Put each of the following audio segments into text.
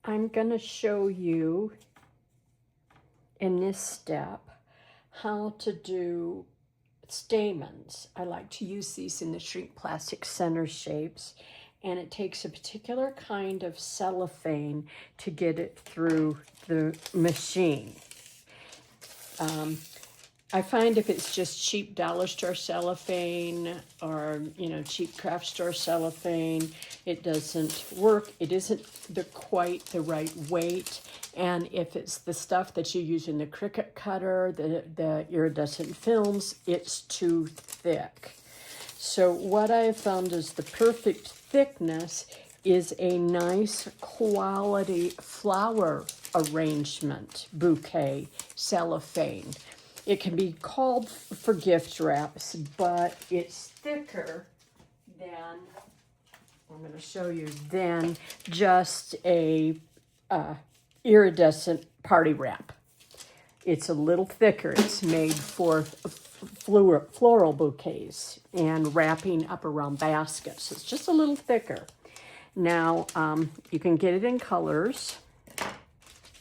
I'm going to show you in this step how to do stamens. I like to use these in the shrink plastic center shapes, and it takes a particular kind of cellophane to get it through the machine. I find if it's just cheap dollar store cellophane or, you know, cheap craft store cellophane, it doesn't work. It isn't quite the right weight. And if it's the stuff that you use in the Cricut cutter, the iridescent films, it's too thick. So what I have found is the perfect thickness is a nice quality flower arrangement bouquet cellophane. It can be called for gift wraps, but it's thicker than, I'm going to show you, than just a iridescent party wrap. It's a little thicker. It's made for floral bouquets and wrapping up around baskets. It's just a little thicker. Now, you can get it in colors,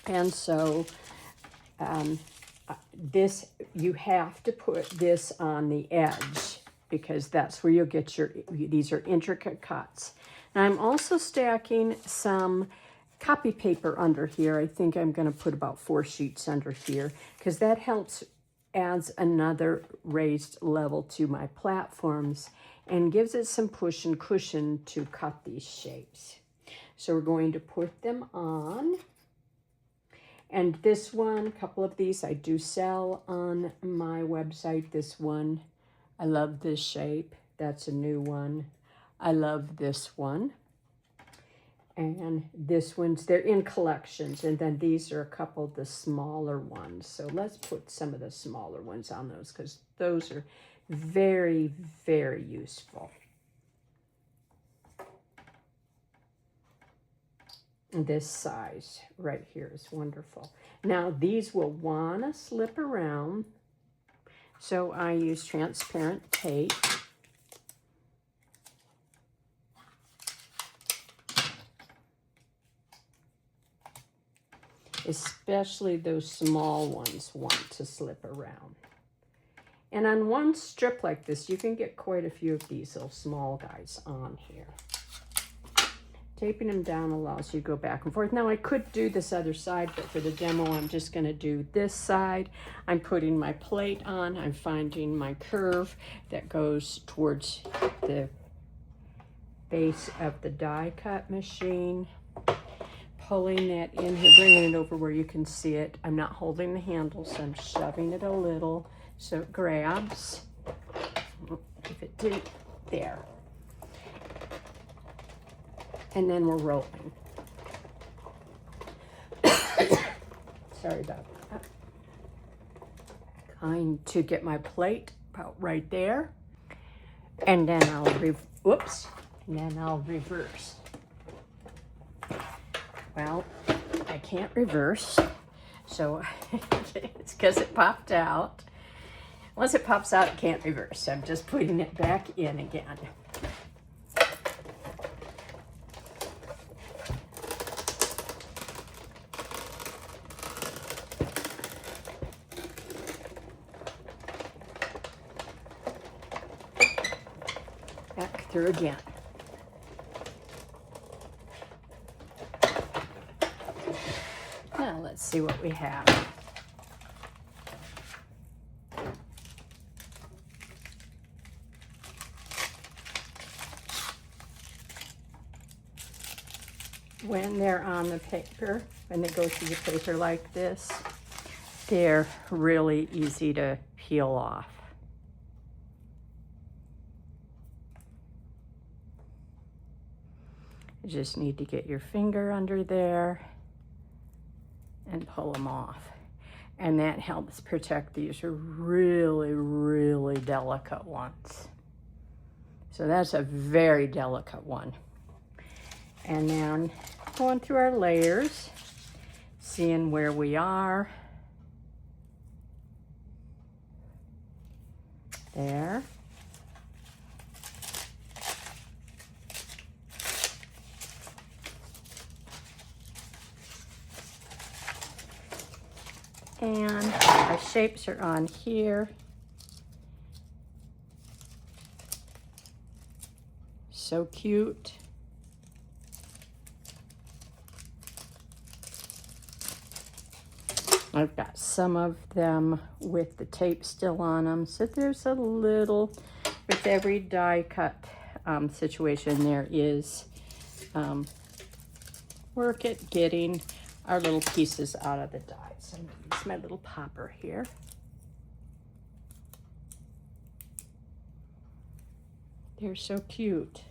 and so this, you have to put this on the edge because that's where you'll get your, these are intricate cuts. Now I'm also stacking some copy paper under here. I think I'm going to put about 4 sheets under here because that helps, adds another raised level to my platforms and gives it some push and cushion to cut these shapes. So we're going to put them on. And this one, a couple of these I do sell on my website. This one, I love this shape. That's a new one. I love this one. And this one's, they're in collections. And then these are a couple of the smaller ones. So let's put some of the smaller ones on those because those are very, very useful. This size right here is wonderful. Now these will want to slip around, so I use transparent tape. Especially those small ones want to slip around. And on one strip like this, you can get quite a few of these little small guys on here. Taping them down allows you to go back and forth. Now I could do this other side, but for the demo, I'm just going to do this side. I'm putting my plate on. I'm finding my curve that goes towards the base of the die cut machine. Pulling that in here, bringing it over where you can see it. I'm not holding the handle, so I'm shoving it a little so it grabs. If it didn't, there. And then we're rolling. Sorry about that. Going to get my plate about right there. And then I'll reverse. Well, I can't reverse, so it's because it popped out. Once it pops out, it can't reverse. So I'm just putting it back in again. Back through again. Now let's see what we have. When they're on the paper, when they go through the paper like this, they're really easy to peel off. You just need to get your finger under there and pull them off. And that helps protect these really, really delicate ones. So that's a very delicate one. And then going through our layers, seeing where we are. There. pan. My shapes are on here. So cute. I've got some of them with the tape still on them. So there's a little, with every die cut situation, there is work at getting our little pieces out of the dies. So I'm gonna use my little popper here. They're so cute.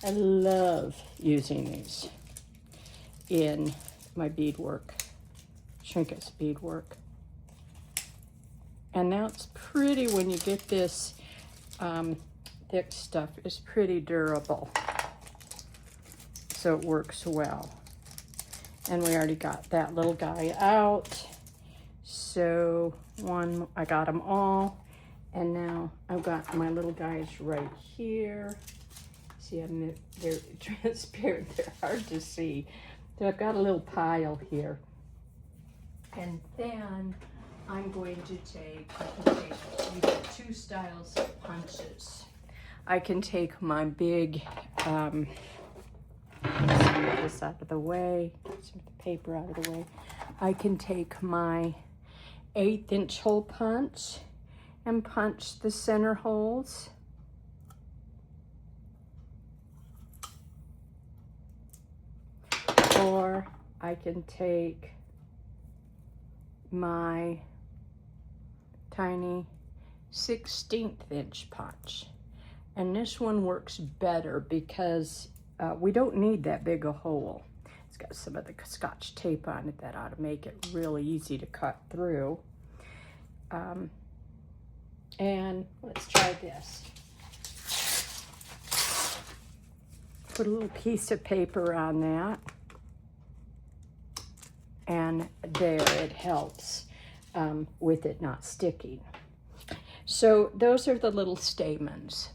I love using these in my beadwork, Shrinkets beadwork. And now it's pretty when you get this thick stuff. It's pretty durable, so it works well. And we already got that little guy out. So I got them all. And now I've got my little guys right here. See, they're transparent, they're hard to see. So I've got a little pile here. And then I'm going to take, you get two styles of punches. I can take my big, let's move this out of the way, let's move the paper out of the way. I can take my 1/8 inch hole punch and punch the center holes. Or I can take my tiny 1/16 inch punch. And this one works better because we don't need that big a hole. It's got some of the Scotch tape on it that ought to make it really easy to cut through. And let's try this. Put a little piece of paper on that. And there, it helps with it not sticking. So those are the little stamens.